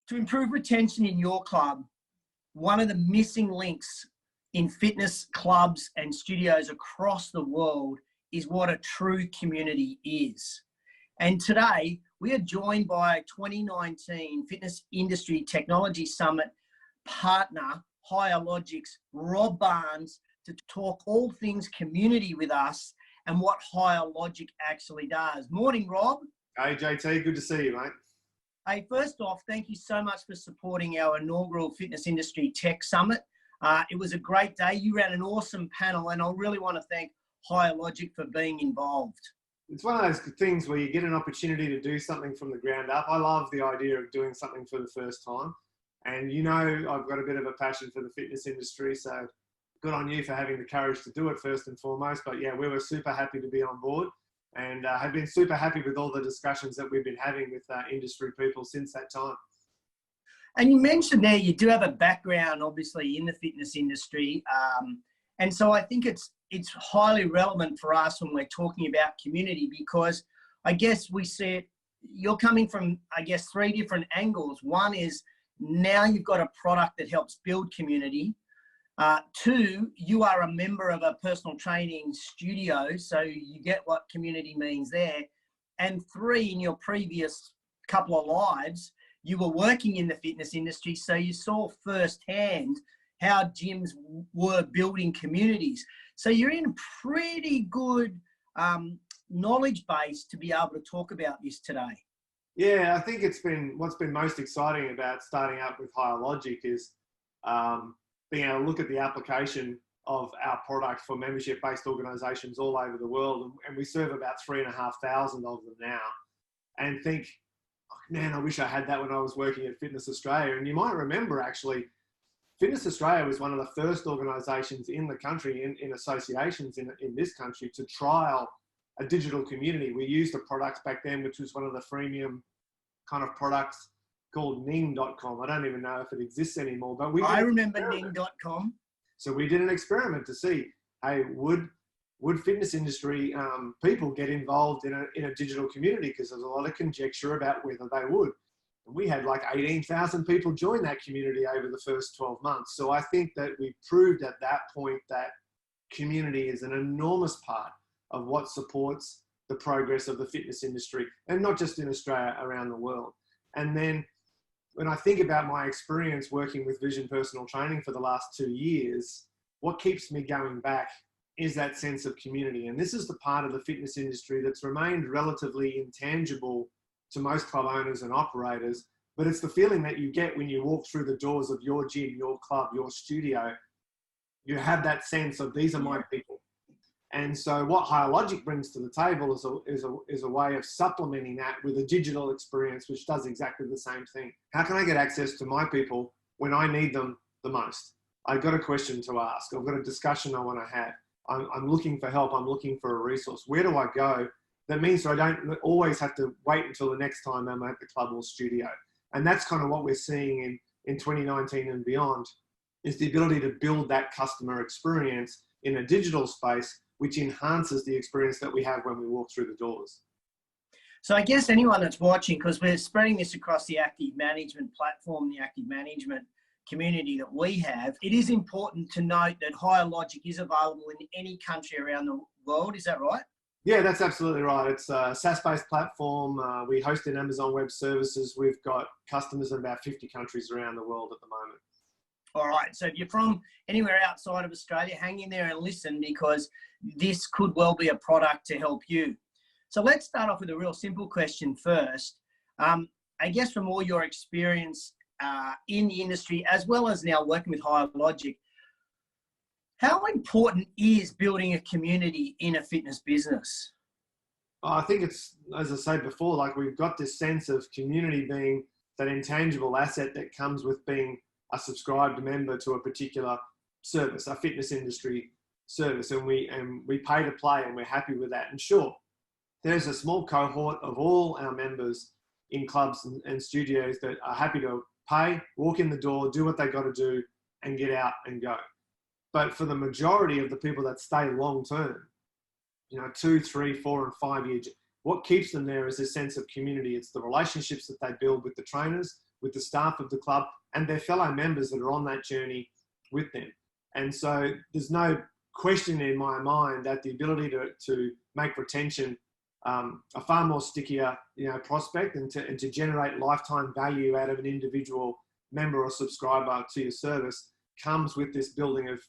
To improve retention in your club, one of the missing links in fitness clubs and studios across the world is what a true community is. And today we are joined by 2019 Fitness Industry Technology Summit partner, Higher Logic's rbarnes, to talk all things community with us and what Higher Logic actually does. Morning, Rob. Hey, JT, good to see you, mate. Hey, first off, thank you so much for supporting our inaugural Fitness Industry Tech Summit. It was a great day. You ran an awesome panel, and I really want to thank Higher Logic for being involved. It's one of those things where you get an opportunity to do something from the ground up. I love the idea of doing something for the first time. And you know, I've got a bit of a passion for the fitness industry, so good on you for having the courage to do it first and foremost. But yeah, we were super happy to be on board and have been super happy with all the discussions that we've been having with industry people since that time. And you mentioned there you do have a background, obviously, in the fitness industry. And so I think it's highly relevant for us when we're talking about community, because I guess we see it, you're coming from, I guess, three different angles. One is now you've got a product that helps build community. Two, you are a member of a personal training studio, so you get what community means there. And three, in your previous couple of lives, you were working in the fitness industry, so you saw firsthand how gyms were building communities. So you're in a pretty good knowledge base to be able to talk about this today. Yeah, I think what's been most exciting about starting up with Higher Logic is being able to look at the application of our product for membership-based organisations all over the world, and we serve about 3,500 of them now, and think, oh, man, I wish I had that when I was working at Fitness Australia. And you might remember, actually, Fitness Australia was one of the first organisations in the country, in associations in this country, to trial a digital community. We used a product back then, which was one of the freemium kind of products called Ning.com. I don't even know if it exists anymore, but I remember Ning.com. So we did an experiment to see, hey, would fitness industry people get involved in a digital community? Because there's a lot of conjecture about whether they would. And we had like 18,000 people join that community over the first 12 months. So I think that we proved at that point that community is an enormous part of what supports the progress of the fitness industry, and not just in Australia, around the world. And then when I think about my experience working with Vision Personal Training for the last 2 years, what keeps me going back is that sense of community. And this is the part of the fitness industry that's remained relatively intangible to most club owners and operators, but it's the feeling that you get when you walk through the doors of your gym, your club, your studio. You have that sense of, these are my people. And so what Higher Logic brings to the table is a way of supplementing that with a digital experience, which does exactly the same thing. How can I get access to my people when I need them the most? I've got a question to ask. I've got a discussion I want to have. I'm looking for help. I'm looking for a resource. Where do I go? That means I don't always have to wait until the next time I'm at the club or studio. And that's kind of what we're seeing in 2019 and beyond, is the ability to build that customer experience in a digital space, which enhances the experience that we have when we walk through the doors. So I guess anyone that's watching, because we're spreading this across the active management platform, the active management community that we have, it is important to note that Higher Logic is available in any country around the world. Is that right? Yeah, that's absolutely right. It's a SaaS-based platform. We host in Amazon Web Services. We've got customers in about 50 countries around the world at the moment. All right. So if you're from anywhere outside of Australia, hang in there and listen, because this could well be a product to help you. So let's start off with a real simple question first. I guess from all your experience in the industry, as well as now working with Higher Logic, how important is building a community in a fitness business? I think it's, as I said before, like we've got this sense of community being that intangible asset that comes with being a subscribed member to a particular service, a fitness industry service, and we pay to play, and we're happy with that. And sure, there's a small cohort of all our members in clubs and studios that are happy to pay, walk in the door, do what they got to do, and get out and go. But for the majority of the people that stay long term, 2, 3, 4, and 5 years, what keeps them there is a sense of community. It's the relationships that they build with the trainers, with the staff of the club and their fellow members that are on that journey with them. And so there's no question in my mind that the ability to make retention a far more stickier, prospect and to generate lifetime value out of an individual member or subscriber to your service comes with this building of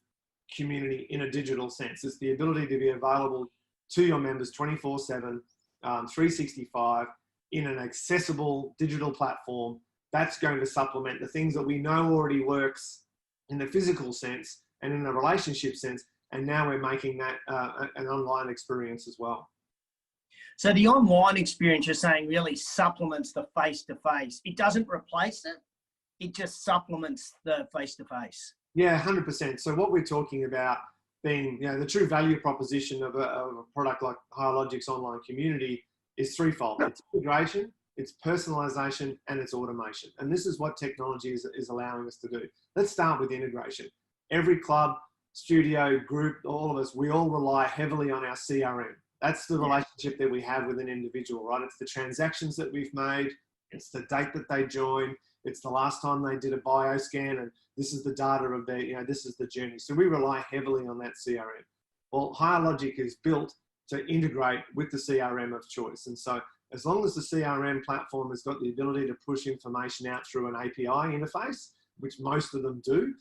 community in a digital sense. It's the ability to be available to your members 24/7, 365 in an accessible digital platform that's going to supplement the things that we know already works in the physical sense and in the relationship sense. And now we're making that an online experience as well. So the online experience, you're saying, really supplements the face-to-face. It doesn't replace it. It just supplements the face-to-face. Yeah, 100%. So what we're talking about being, the true value proposition of a product like Hyalogic's online community is threefold. It's integration, it's personalization, and it's automation. And this is what technology is allowing us to do. Let's start with integration. Every club, studio, group, all of us, we all rely heavily on our CRM. That's the relationship that we have with an individual, right? It's the transactions that we've made. It's the date that they joined. It's the last time they did a bioscan, and this is the data of their, this is the journey. So we rely heavily on that CRM. Well, Hyalogic is built to integrate with the CRM of choice. And so as long as the CRM platform has got the ability to push information out through an API interface, which most of them do.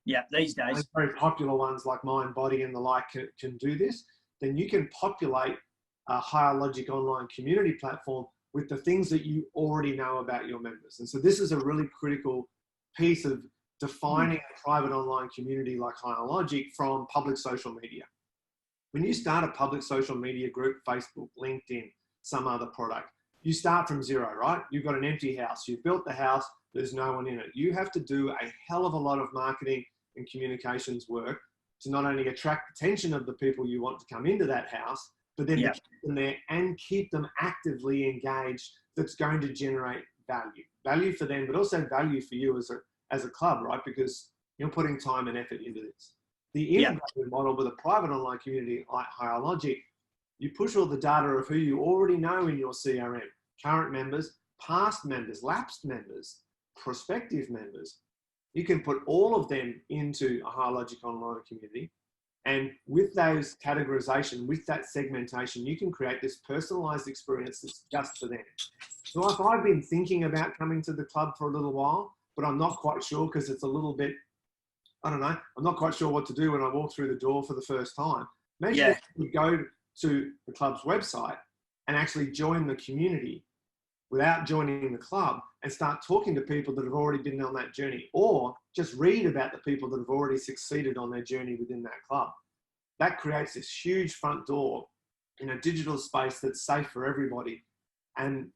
Yeah, these days. Very popular ones like MindBody and the like can do this. Then you can populate a Hyalogic online community platform with the things that you already know about your members. And so this is a really critical piece of defining a private online community like Hyalogic from public social media. When you start a public social media group, Facebook, LinkedIn, some other product, you start from zero, right? You've got an empty house. You've built the house. There's no one in it. You have to do a hell of a lot of marketing and communications work to not only attract attention of the people you want to come into that house, but then to keep them there and keep them actively engaged. That's going to generate value for them, but also value for you as a club, right? Because you're putting time and effort into this. The integrated model with a private online community like Hyalogic, you push all the data of who you already know in your CRM, current members, past members, lapsed members, prospective members. You can put all of them into a Hyalogic online community. And with those categorization, with that segmentation, you can create this personalized experience that's just for them. So if I've been thinking about coming to the club for a little while, but I'm not quite sure because it's a little bit, I don't know, I'm not quite sure what to do when I walk through the door for the first time. Maybe you go to the club's website and actually join the community without joining the club and start talking to people that have already been on that journey, or just read about the people that have already succeeded on their journey within that club. That creates this huge front door in a digital space that's safe for everybody. And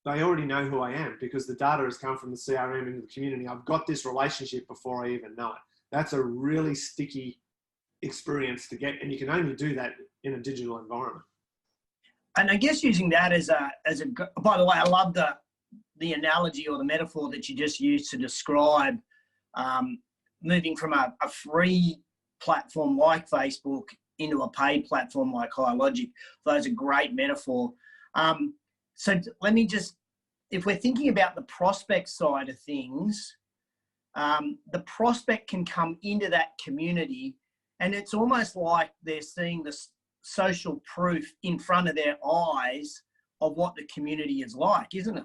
they already know who I am because the data has come from the CRM into the community. I've got this relationship before I even know it. That's a really sticky experience to get, and you can only do that in a digital environment. And I guess using that as a, by the way, I love the analogy or the metaphor that you just used to describe moving from a free platform like Facebook into a paid platform like Hyalogic. Those are great metaphor. So let me just, if we're thinking about the prospect side of things, the prospect can come into that community and it's almost like they're seeing this social proof in front of their eyes of what the community is like, isn't it?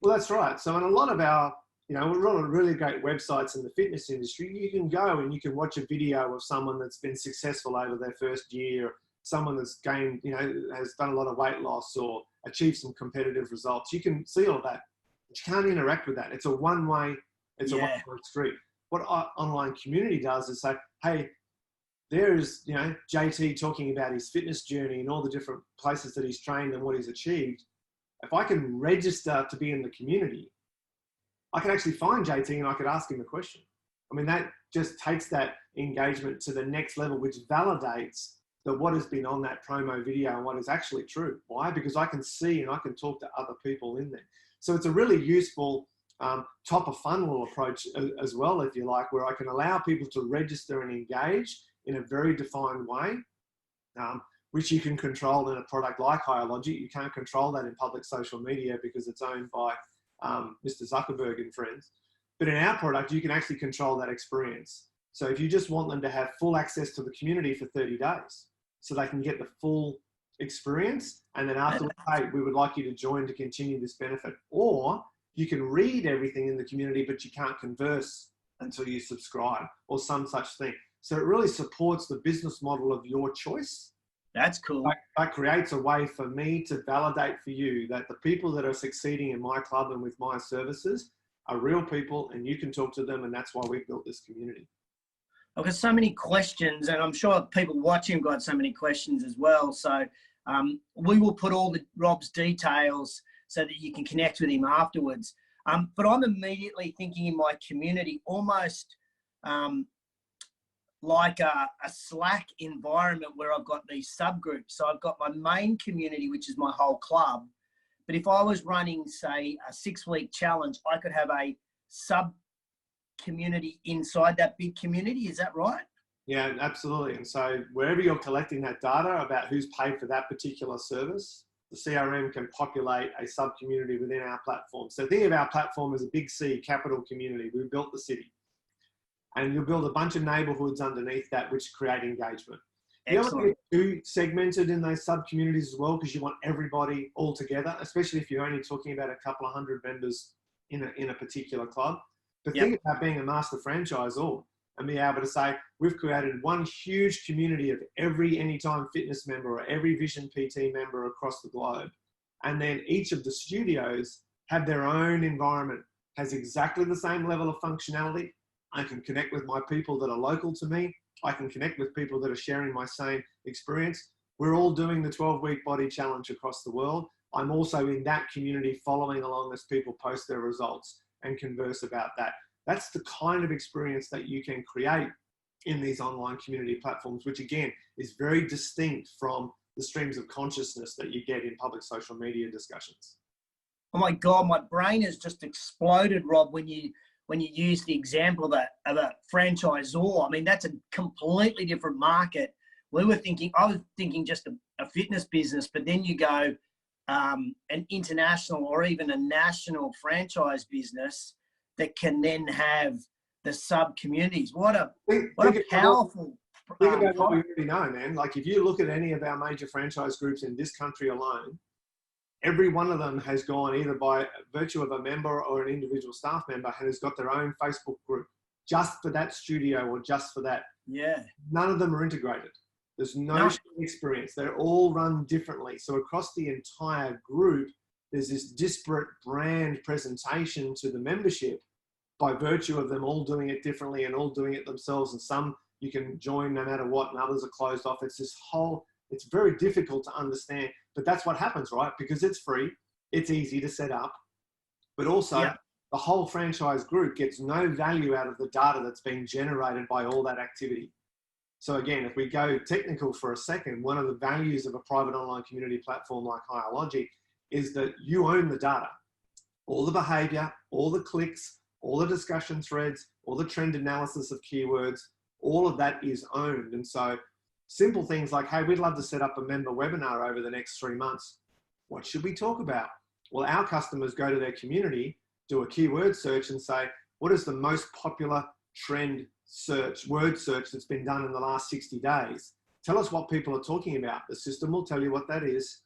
Well, that's right. So in a lot of our, we're on really great websites in the fitness industry. You can go and you can watch a video of someone that's been successful over their first year, someone that's gained, has done a lot of weight loss or achieved some competitive results. You can see all that, but you can't interact with that. It's a one-way, a one-way street. What our online community does is say, hey, there's, JT talking about his fitness journey and all the different places that he's trained and what he's achieved. If I can register to be in the community, I can actually find JT and I could ask him a question. I mean, that just takes that engagement to the next level, which validates that what has been on that promo video and what is actually true. Why? Because I can see and I can talk to other people in there. So it's a really useful top of funnel approach as well, if you like, where I can allow people to register and engage in a very defined way, which you can control in a product like Hyalogic. You can't control that in public social media because it's owned by Mr. Zuckerberg and friends. But in our product, you can actually control that experience. So if you just want them to have full access to the community for 30 days, so they can get the full experience, and then afterwards, hey, we would like you to join to continue this benefit. Or you can read everything in the community, but you can't converse until you subscribe, or some such thing. So it really supports the business model of your choice. That's cool. That creates a way for me to validate for you that the people that are succeeding in my club and with my services are real people, and you can talk to them, and that's why we've built this community. I've got so many questions, and I'm sure people watching have got so many questions as well. So we will put all the Rob's details so that you can connect with him afterwards. But I'm immediately thinking in my community almost like a Slack environment where I've got these subgroups. So I've got my main community, which is my whole club. But if I was running, say, a 6-week challenge, I could have a sub community inside that big community. Is that right? Yeah, absolutely. And so wherever you're collecting that data about who's paid for that particular service, the CRM can populate a sub community within our platform. So think of our platform as a big C, capital community. We built the city. And you'll build a bunch of neighborhoods underneath that which create engagement. You don't want to get too segmented in those sub-communities as well, because you want everybody all together, especially if you're only talking about a couple of hundred members in a particular club. But think about being a master franchisor and be able to say, we've created one huge community of every Anytime Fitness member or every Vision PT member across the globe. And then each of the studios have their own environment, has exactly the same level of functionality. I can connect with my people that are local to me. I can connect with people that are sharing my same experience. We're all doing the 12-week body challenge across the world. I'm also in that community following along as people post their results and converse about that. That's the kind of experience that you can create in these online community platforms, which again is very distinct from the streams of consciousness that you get in public social media discussions. Oh my God, my brain has just exploded, Rob, when you use the example of a franchisor. I mean, that's a completely different market. I was thinking just a fitness business, but then you go an international or even a national franchise business that can then have the sub communities. What a powerful. Think about what we already know, man. Like if you look at any of our major franchise groups in this country alone, every one of them has gone either by virtue of a member or an individual staff member and has got their own Facebook group just for that studio or just for that. Yeah. None of them are integrated. There's no experience. They're all run differently. So across the entire group, there's this disparate brand presentation to the membership by virtue of them all doing it differently and all doing it themselves. And some you can join no matter what, and others are closed off. It's very difficult to understand, but that's what happens, right? Because it's free, it's easy to set up, but also the whole franchise group gets no value out of the data that's being generated by all that activity. So again, if we go technical for a second, one of the values of a private online community platform like Higher Logic is that you own the data. All the behavior, all the clicks, all the discussion threads, all the trend analysis of keywords, all of that is owned. And so simple things like, hey, we'd love to set up a member webinar over the next 3 months. What should we talk about? Well, our customers go to their community, do a keyword search and say, what is the most popular trend search, word search that's been done in the last 60 days? Tell us what people are talking about. The system will tell you what that is.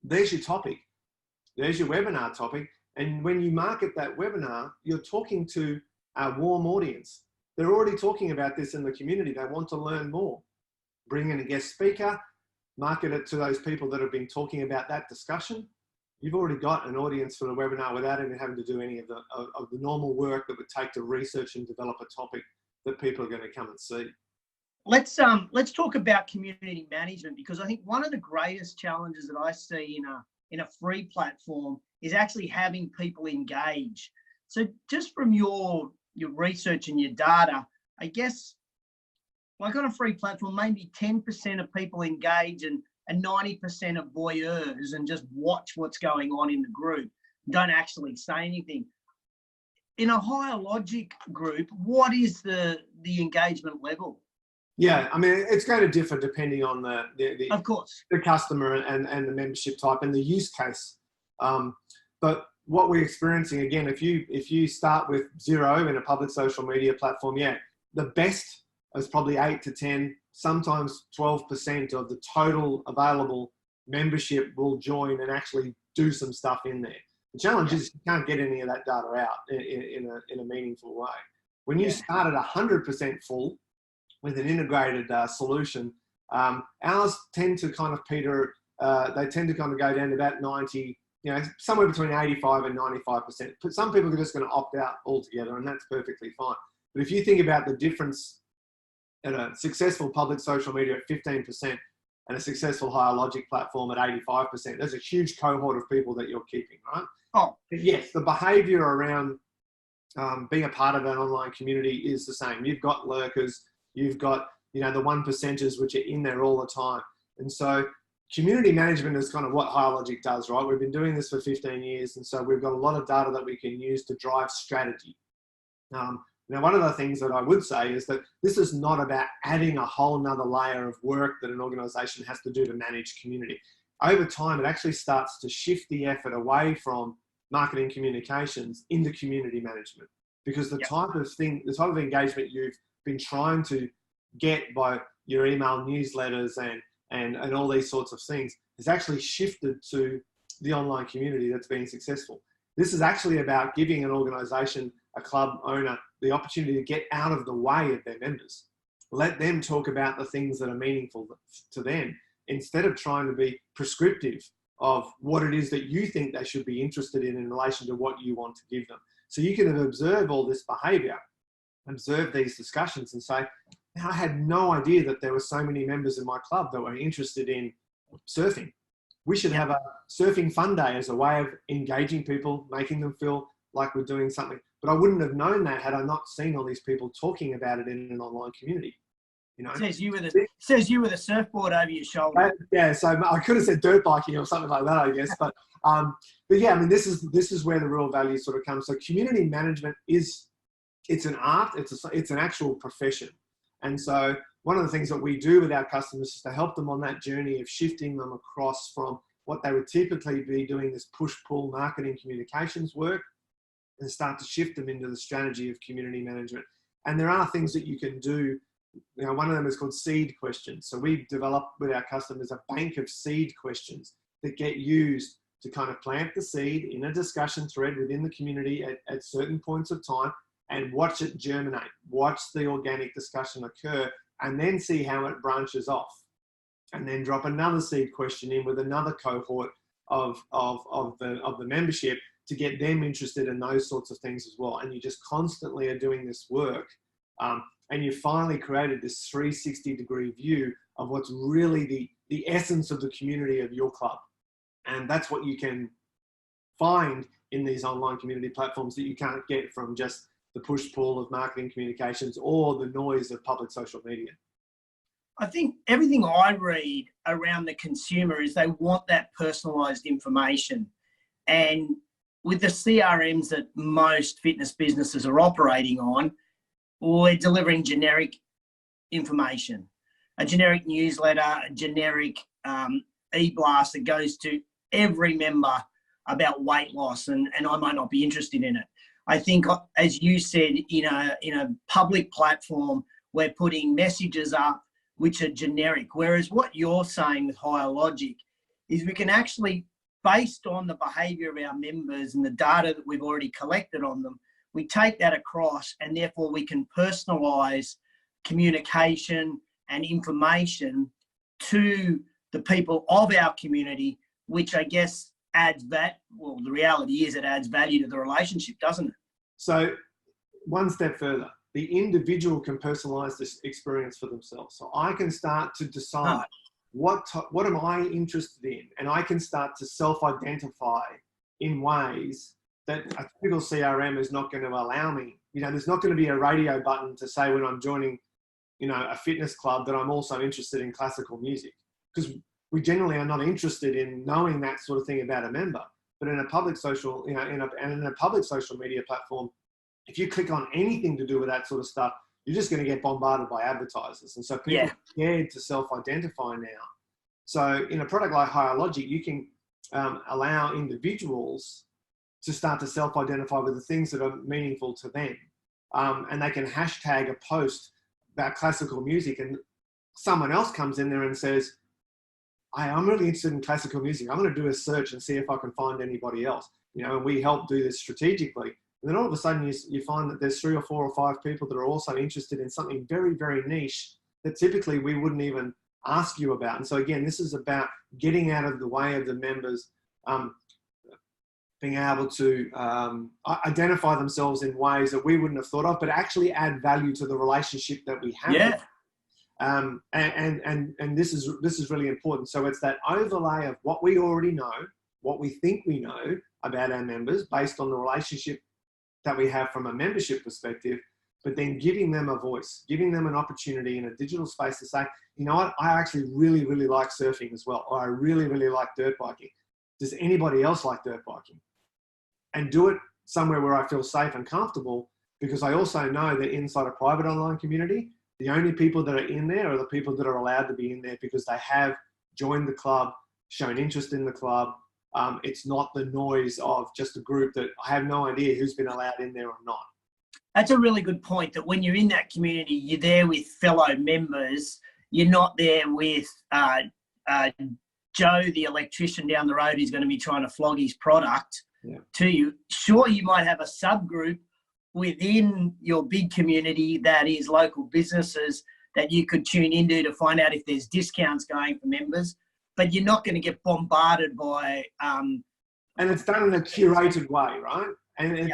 There's your topic. There's your webinar topic. And when you market that webinar, you're talking to a warm audience. They're already talking about this in the community. They want to learn more. Bring in a guest speaker, market it to those people that have been talking about that discussion. You've already got an audience for the webinar without even having to do any of the normal work that would take to research and develop a topic that people are going to come and see. Let's talk about community management, because I think one of the greatest challenges that I see in a free platform is actually having people engage. So just from your research and your data, I guess, like on a free platform, maybe 10% of people engage and 90% are voyeurs and just watch what's going on in the group, don't actually say anything. In a Higher Logic group, what is the engagement level? Yeah, I mean, it's going to differ depending on the of course, the customer and the membership type and the use case. But what we're experiencing, again, if you start with 0 in a public social media platform, yeah, the best is probably 8 to 10, sometimes 12% of the total available membership will join and actually do some stuff in there. The challenge is you can't get any of that data out in a meaningful way. When you start at 100% full with an integrated solution, ours tend to kind of peter, they tend to kind of go down to about 90, somewhere between 85 and 95%. But some people are just going to opt out altogether, and that's perfectly fine. But if you think about the difference at a successful public social media at 15% and a successful higher logic platform at 85%, there's a huge cohort of people that you're keeping, right? Oh, yes, the behavior around being a part of an online community is the same. You've got lurkers, you've got, the 1%ers, which are in there all the time. And so community management is kind of what higher logic does, right? We've been doing this for 15 years. And so we've got a lot of data that we can use to drive strategy. Now, one of the things that I would say is that this is not about adding a whole nother layer of work that an organization has to do to manage community. Over time, it actually starts to shift the effort away from marketing communications into community management, because the type of engagement you've been trying to get by your email newsletters and all these sorts of things has actually shifted to the online community that's been successful. This is actually about giving an organization, a club owner, the opportunity to get out of the way of their members. Let them talk about the things that are meaningful to them, instead of trying to be prescriptive of what it is that you think they should be interested in relation to what you want to give them. So you can observe all this behavior, observe these discussions and say, I had no idea that there were so many members in my club that were interested in surfing. We should have a surfing fun day as a way of engaging people, making them feel like we're doing something. But I wouldn't have known that had I not seen all these people talking about it in an online community. It says you with a surfboard over your shoulder. So I could have said dirt biking or something like that, I guess. But yeah, I mean, this is where the real value sort of comes. So community management it's an art, it's an actual profession. And so one of the things that we do with our customers is to help them on that journey of shifting them across from what they would typically be doing, this push-pull marketing communications work, and start to shift them into the strategy of community management. And there are things that you can do. One of them is called seed questions. So we've developed with our customers a bank of seed questions that get used to kind of plant the seed in a discussion thread within the community at certain points of time and watch it germinate, watch the organic discussion occur, and then see how it branches off. And then drop another seed question in with another cohort of the membership to get them interested in those sorts of things as well. And you just constantly are doing this work. And you finally created this 360-degree view of what's really the essence of the community of your club. And that's what you can find in these online community platforms that you can't get from just the push-pull of marketing communications or the noise of public social media. I think everything I read around the consumer is they want that personalised information. And with the CRMs that most fitness businesses are operating on, we're delivering generic information, a generic newsletter, a generic e-blast that goes to every member about weight loss, and I might not be interested in it. I think, as you said, in a public platform, we're putting messages up which are generic, whereas what you're saying with higher logic is we can actually, based on the behaviour of our members and the data that we've already collected on them, we take that across, and therefore we can personalise communication and information to the people of our community, which I guess adds that. Well, the reality is it adds value to the relationship, doesn't it? So one step further, the individual can personalise this experience for themselves. So I can start to decide what am I interested in, and I can start to self-identify in ways that a typical CRM is not going to allow me. There's not going to be a radio button to say when I'm joining, a fitness club that I'm also interested in classical music, because we generally are not interested in knowing that sort of thing about a member. But in a public social, in a public social media platform, if you click on anything to do with that sort of stuff, you're just going to get bombarded by advertisers. And so people are scared to self-identify now. So in a product like Higher Logic, you can allow individuals to start to self-identify with the things that are meaningful to them. And they can hashtag a post about classical music, and someone else comes in there and says, I'm really interested in classical music. I'm going to do a search and see if I can find anybody else. And we help do this strategically. And then all of a sudden you find that there's 3 or 4 or 5 people that are also interested in something very, very niche that typically we wouldn't even ask you about. And so again, this is about getting out of the way of the members, being able to identify themselves in ways that we wouldn't have thought of, but actually add value to the relationship that we have. Yeah. And this is really important. So it's that overlay of what we already know, what we think we know about our members based on the relationship that we have from a membership perspective, but then giving them a voice, giving them an opportunity in a digital space to say, you know what, I actually really, really like surfing as well, or I really, really like dirt biking. Does anybody else like dirt biking? And do it somewhere where I feel safe and comfortable, because I also know that inside a private online community, the only people that are in there are the people that are allowed to be in there because they have joined the club, shown interest in the club. It's not the noise of just a group that I have no idea who's been allowed in there or not. That's a really good point, that when you're in that community, you're there with fellow members. You're not there with Joe, the electrician down the road, who's going to be trying to flog his product to you. Sure, you might have a subgroup within your big community that is local businesses that you could tune into to find out if there's discounts going for members, but you're not going to get bombarded by... and it's done in a curated way, right? And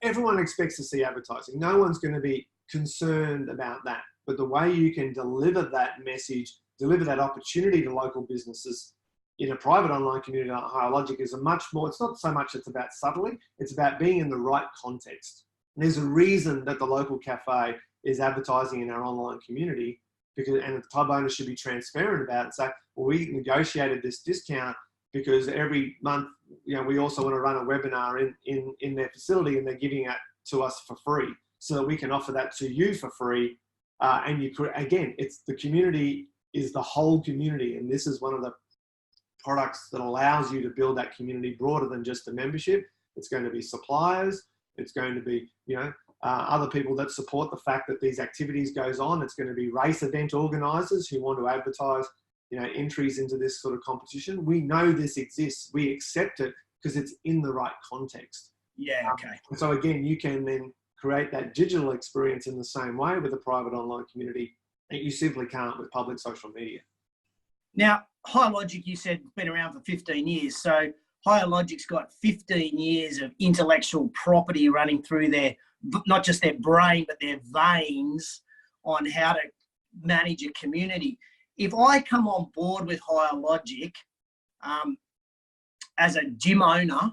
everyone expects to see advertising. No one's going to be concerned about that. But the way you can deliver that message, deliver that opportunity to local businesses in a private online community like Higher Logic is a much more, it's not so much it's about subtly, it's about being in the right context. And there's a reason that the local cafe is advertising in our online community, because, and the club owners should be transparent about it and say, well, we negotiated this discount because every month, we also want to run a webinar in their facility, and they're giving it to us for free so that we can offer that to you for free. And again, it's the community is the whole community. And this is one of the products that allows you to build that community broader than just the membership. It's going to be suppliers. It's going to be, other people that support the fact that these activities goes on. It's going to be race event organisers who want to advertise, entries into this sort of competition. We know this exists. We accept it because it's in the right context. Yeah, okay. So again, you can then create that digital experience in the same way with a private online community that you simply can't with public social media. Now, Higher Logic, you said, been around for 15 years. So Higher Logic's got 15 years of intellectual property running through their, not just their brain, but their veins on how to manage a community. If I come on board with Higher Logic as a gym owner,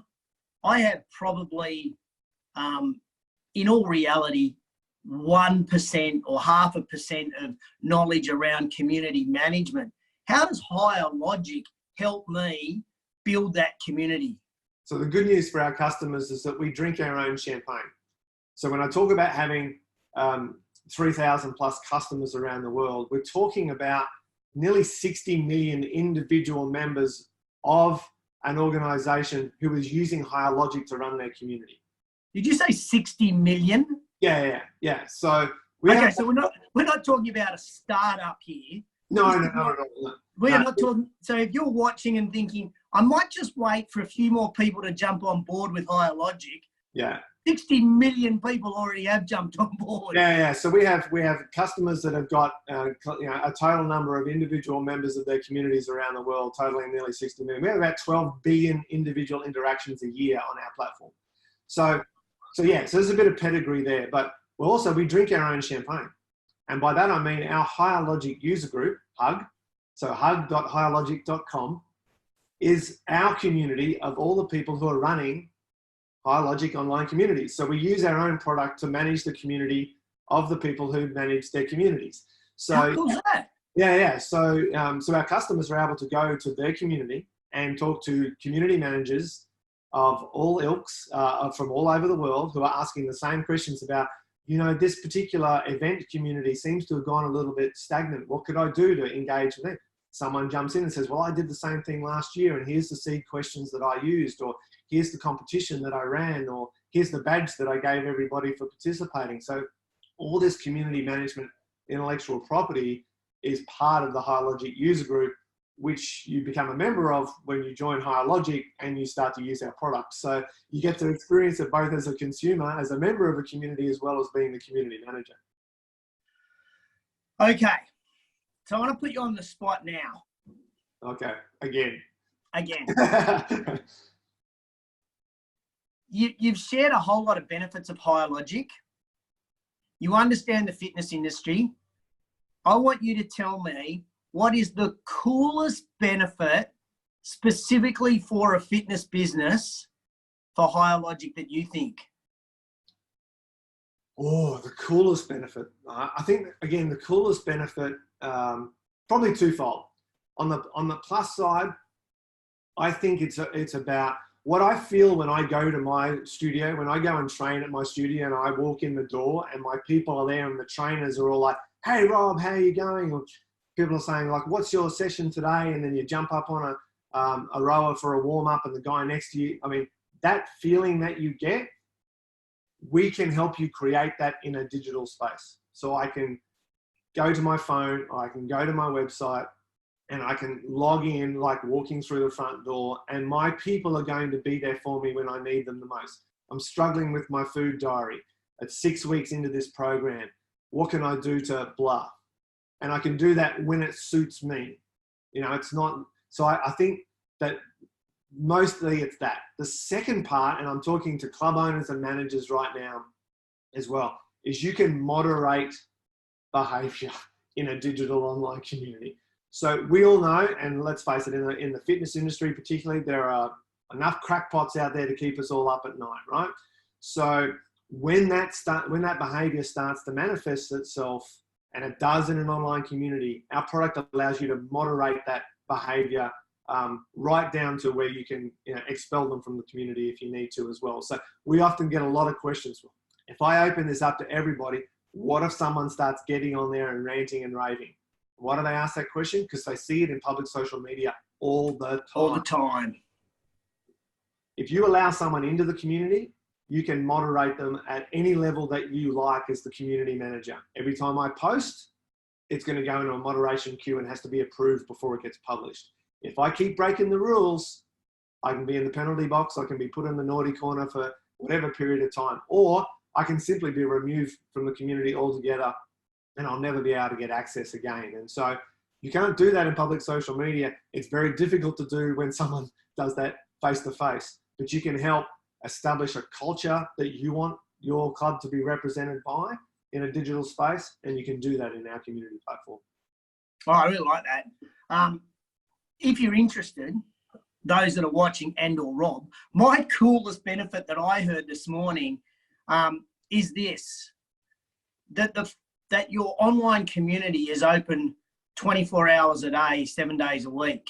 I have probably, in all reality, 1% or 0.5% of knowledge around community management. How does Higher Logic help me build that community? So the good news for our customers is that we drink our own champagne. So when I talk about having 3,000 plus customers around the world, we're talking about nearly 60 million individual members of an organization who is using Higher Logic to run their community. Did you say 60 million? Yeah. So so we're not talking about a startup here. No. We're not talking. So if you're watching and thinking, I might just wait for a few more people to jump on board with Higher Logic. Yeah. 60 million people already have jumped on board. Yeah. So we have customers that have got a total number of individual members of their communities around the world, totaling nearly 60 million. We have about 12 billion individual interactions a year on our platform. So there's a bit of pedigree there, but we drink our own champagne. And by that, I mean our Higher Logic user group, HUG, so hug.higherlogic.com, is our community of all the people who are running Higher Logic online communities. So we use our own product to manage the community of the people who manage their communities. So, how cool is that? Yeah. So our customers are able to go to their community and talk to community managers of all ilks from all over the world who are asking the same questions about, this particular event community seems to have gone a little bit stagnant. What could I do to engage with them? someone jumps in and says, well, I did the same thing last year, and here's the seed questions that I used, or here's the competition that I ran, or here's the badge that I gave everybody for participating. So all this community management intellectual property is part of the Higher Logic user group, which you become a member of when you join Higher Logic and you start to use our products. So you get to experience it both as a consumer, as a member of a community, as well as being the community manager. Okay. So I want to put you on the spot now. Okay. Again. You've shared a whole lot of benefits of Higher Logic. You understand the fitness industry. I want you to tell me, what is the coolest benefit specifically for a fitness business for Higher Logic that you think? Oh, the coolest benefit. I think, again, the coolest benefit, probably twofold. On the plus side, I think it's about what I feel when I go to my studio, when I go and train at my studio and I walk in the door and my people are there and the trainers are all like, hey, Rob, how are you going? Or people are saying, like, what's your session today? And then you jump up on a rower for a warm up and the guy next to you. I mean, that feeling that you get, we can help you create that in a digital space. So I can go to my phone, or I can go to my website, and I can log in like walking through the front door, and my people are going to be there for me when I need them the most. I'm struggling with my food diary. It's 6 weeks into this program. What can I do to blah? And I can do that when it suits me. You know, it's not, so I think that mostly it's that. The second part, and I'm talking to club owners and managers right now as well, is you can moderate behavior in a digital online community. So we all know, and let's face it, in the fitness industry particularly, there are enough crackpots out there to keep us all up at night, right? So when that behavior starts to manifest itself, and it does in an online community, our product allows you to moderate that behavior right down to where you can, you know, expel them from the community if you need to as well. So we often get a lot of questions. If I open this up to everybody, what if someone starts getting on there and ranting and raving? Why do they ask that question? Because they see it in public social media all the time. All the time. If you allow someone into the community, you can moderate them at any level that you like as the community manager. Every time I post, it's going to go into a moderation queue and has to be approved before it gets published. If I keep breaking the rules, I can be in the penalty box, I can be put in the naughty corner for whatever period of time, or I can simply be removed from the community altogether and I'll never be able to get access again. And so you can't do that in public social media. It's very difficult to do when someone does that face to face, but you can help establish a culture that you want your club to be represented by in a digital space, and you can do that in our community platform. Oh, I really like that. If you're interested, those that are watching and or Rob, my coolest benefit that I heard this morning is this, that your online community is open 24 hours a day, 7 days a week.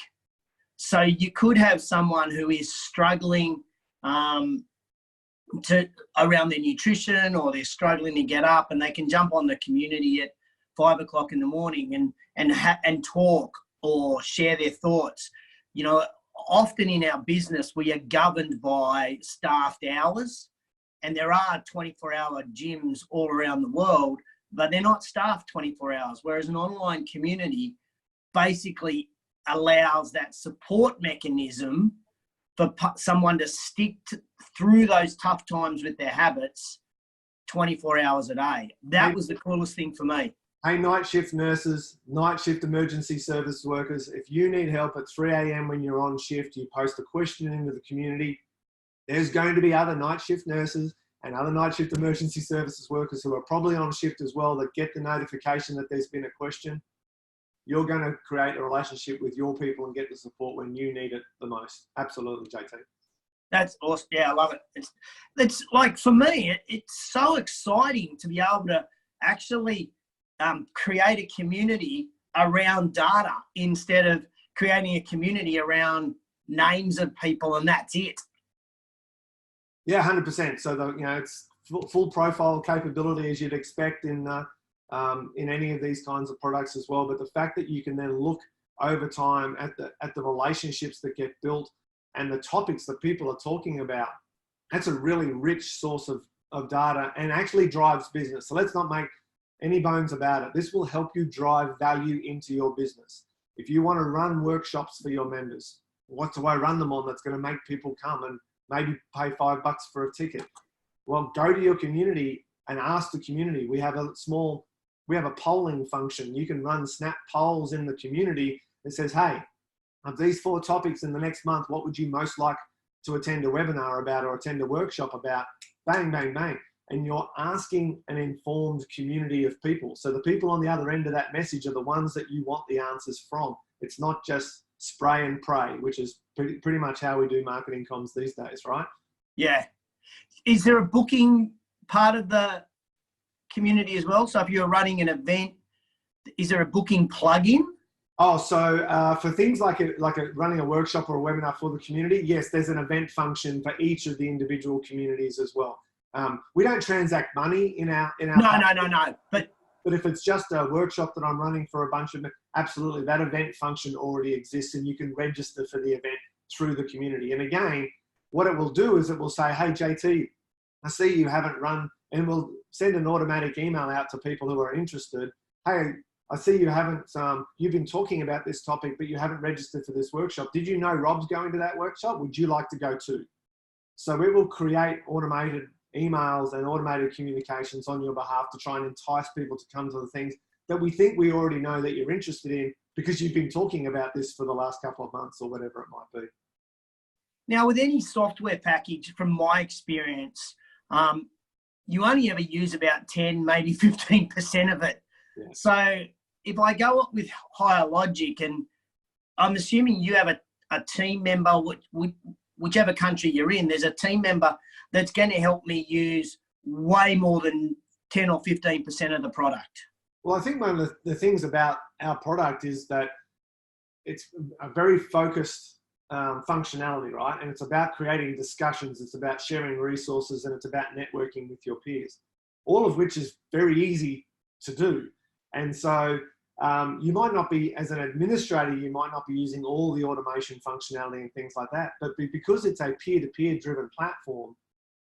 So you could have someone who is struggling around their nutrition, or they're struggling to get up, and they can jump on the community at 5 o'clock in the morning and talk or share their thoughts. You know, often in our business, we are governed by staffed hours, and there are 24-hour gyms all around the world, but they're not staffed 24 hours. Whereas an online community basically allows that support mechanism for someone to stick through those tough times with their habits 24 hours a day. That was the coolest thing for me. Hey, night shift nurses, night shift emergency service workers, if you need help at 3 a.m. when you're on shift, you post a question into the community. There's going to be other night shift nurses and other night shift emergency services workers who are probably on shift as well that get the notification that there's been a question. You're going to create a relationship with your people and get the support when you need it the most. Absolutely, JT. That's awesome. Yeah, I love it. It's like, for me, it's so exciting to be able to actually create a community around data instead of creating a community around names of people and that's it. Yeah, 100%. So it's full profile capability as you'd expect in any of these kinds of products as well. But the fact that you can then look over time at the relationships that get built and the topics that people are talking about. That's a really rich source of data and actually drives business. So let's not make any bones about it. This will help you drive value into your business. If you want to run workshops for your members, what do I run them on that's going to make people come and maybe pay $5 for a ticket? Well, go to your community and ask the community. We have a polling function. You can run snap polls in the community that says, hey, of these 4 topics in the next month, what would you most like to attend a webinar about or attend a workshop about? Bang, bang, bang. And you're asking an informed community of people. So the people on the other end of that message are the ones that you want the answers from. It's not just spray and pray, which is pretty much how we do marketing comms these days, right? Yeah. Is there a booking part of the community as well? So if you're running an event, is there a booking plugin? Oh, so for things like running a workshop or a webinar for the community, yes, there's an event function for each of the individual communities as well. We don't transact money in our No. But if it's just a workshop that I'm running for a bunch of, absolutely, that event function already exists and you can register for the event through the community. And again, what it will do is it will say, hey, JT, I see you haven't run, and we'll send an automatic email out to people who are interested. Hey, I see you haven't, you've been talking about this topic, but you haven't registered for this workshop. Did you know Rob's going to that workshop? Would you like to go too? So it will create automated emails and automated communications on your behalf to try and entice people to come to the things that we think we already know that you're interested in because you've been talking about this for the last couple of months or whatever it might be. Now, with any software package, from my experience, you only ever use about 10, maybe 15% of it. Yeah. So if I go up with Higher Logic, and I'm assuming you have a team member, whichever country you're in, there's a team member that's going to help me use way more than 10 or 15% of the product. Well, I think one of the things about our product is that it's a very focused functionality, right? And it's about creating discussions, it's about sharing resources, and it's about networking with your peers, all of which is very easy to do. And so you might not be, as an administrator, you might not be using all the automation functionality and things like that, but because it's a peer-to-peer driven platform,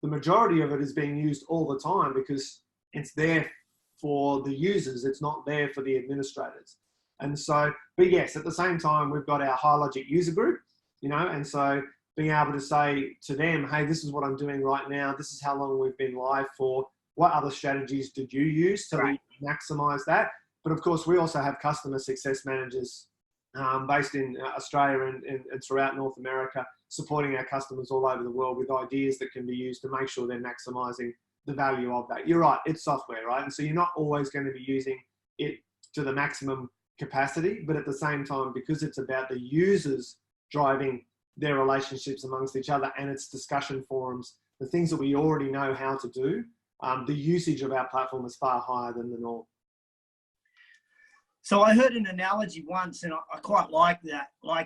the majority of it is being used all the time because it's there for the users. It's not there for the administrators. And so, but yes, at the same time, we've got our High Logic user group, you know, and so being able to say to them, hey, this is what I'm doing right now. This is how long we've been live for. What other strategies did you use to maximize that? But of course, we also have customer success managers based in Australia and throughout North America, supporting our customers all over the world with ideas that can be used to make sure they're maximizing the value of that. You're right, it's software, right? And so you're not always going to be using it to the maximum capacity, but at the same time, because it's about the users driving their relationships amongst each other and it's discussion forums, the things that we already know how to do, the usage of our platform is far higher than the norm. So I heard an analogy once, and I quite like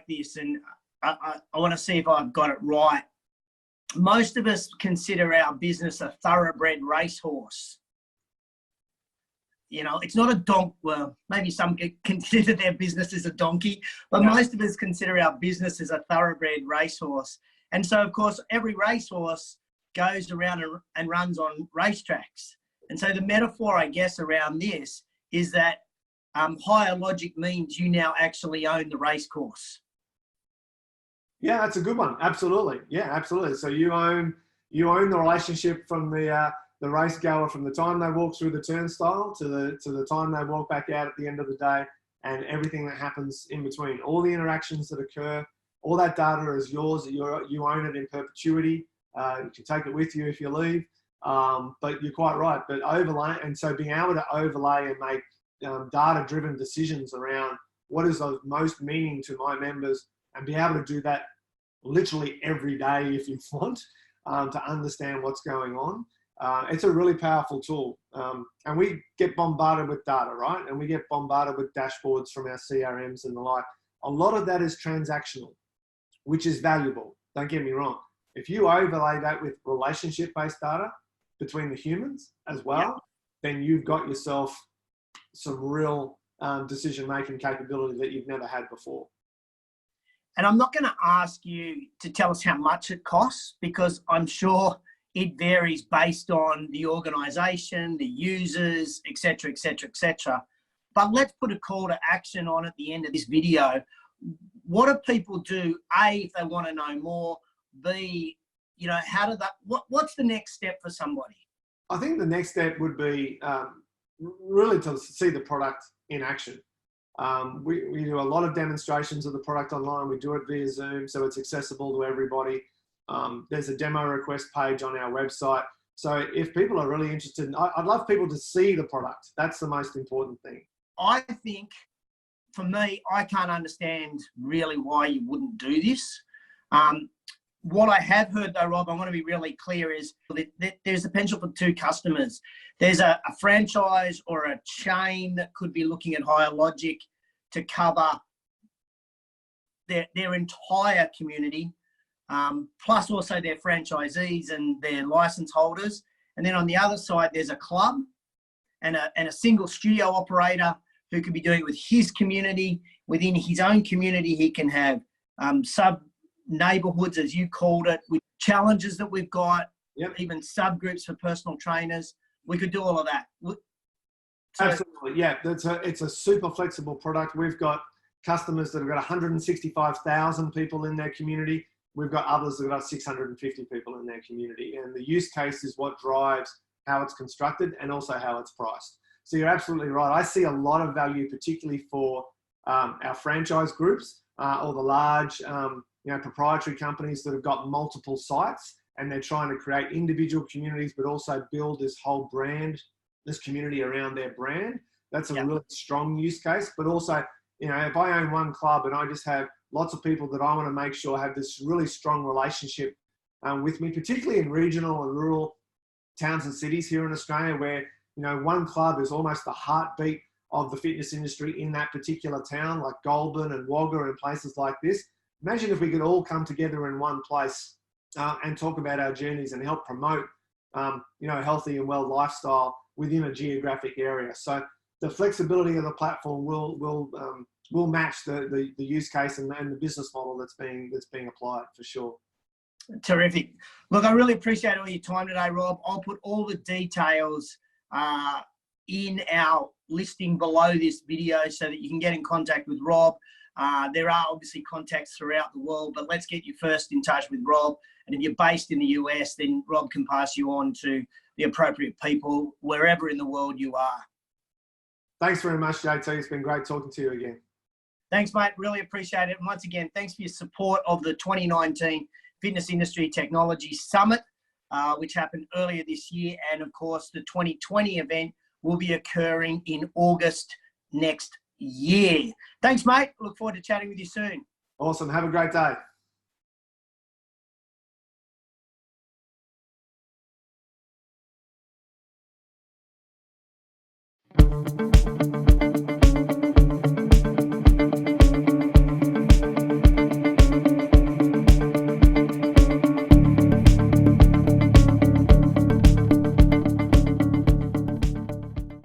this, and I want to see if I've got it right. Most of us consider our business a thoroughbred racehorse. You know, it's not a donkey. Well, maybe some consider their business as a donkey, but most of us consider our business as a thoroughbred racehorse. And so, of course, every racehorse goes around and runs on racetracks. And so the metaphor, I guess, around this is that Higher Logic means you now actually own the race course. Yeah, that's a good one. Absolutely. Yeah, absolutely. So you own the relationship from the race goer from the time they walk through the turnstile to the time they walk back out at the end of the day, and everything that happens in between. All the interactions that occur, all that data is yours. You own it in perpetuity. You can take it with you if you leave. But you're quite right. But overlay, and so being able to overlay and make data-driven decisions around what is of most meaning to my members, and be able to do that literally every day if you want, to understand what's going on. It's a really powerful tool. And we get bombarded with data, right? And we get bombarded with dashboards from our CRMs and the like. A lot of that is transactional, which is valuable. Don't get me wrong. If you overlay that with relationship-based data between the humans as well, then you've got yourself some real decision-making capability that you've never had before. And I'm not going to ask you to tell us how much it costs, because I'm sure it varies based on the organisation, the users, etc., etc., etc. But let's put a call to action on at the end of this video. What do people do? A, if they want to know more. B, you know, how do that? What's the next step for somebody? I think the next step would be really to see the product in action. We do a lot of demonstrations of the product online. We do it via Zoom, so it's accessible to everybody. There's a demo request page on our website. So if people are really interested, I'd love people to see the product. That's the most important thing. I think, for me, I can't understand really why you wouldn't do this. What I have heard though, Rob, I want to be really clear, is that there's a potential for two customers. There's a franchise or a chain that could be looking at Higher Logic to cover their entire community, plus also their franchisees and their license holders. And then on the other side, there's a club and a single studio operator who could be doing it with his community. Within his own community, he can have sub neighborhoods, as you called it, with challenges that we've got, even subgroups for personal trainers. We could do all of that. So, absolutely, yeah. It's a super flexible product. We've got customers that have got 165,000 people in their community. We've got others that have got 650 people in their community. And the use case is what drives how it's constructed and also how it's priced. So you're absolutely right. I see a lot of value, particularly for our franchise groups or the large proprietary companies that have got multiple sites, and they're trying to create individual communities, but also build this whole brand, this community around their brand. That's a really strong use case. But also, if I own one club and I just have lots of people that I want to make sure have this really strong relationship with me, particularly in regional and rural towns and cities here in Australia, where, one club is almost the heartbeat of the fitness industry in that particular town, like Goulburn and Wagga and places like this. Imagine if we could all come together in one place and talk about our journeys and help promote, healthy and well lifestyle within a geographic area. So the flexibility of the platform will match the use case and the business model that's being applied, for sure. Terrific. Look, I really appreciate all your time today, Rob. I'll put all the details in our listing below this video so that you can get in contact with Rob. There are obviously contacts throughout the world, but let's get you first in touch with Rob. And if you're based in the US, then Rob can pass you on to the appropriate people wherever in the world you are. Thanks very much, JT. It's been great talking to you again. Thanks, mate. Really appreciate it. And once again, thanks for your support of the 2019 Fitness Industry Technology Summit, which happened earlier this year. And of course, the 2020 event will be occurring in August next year. Thanks, mate. Look forward to chatting with you soon. Awesome. Have a great day.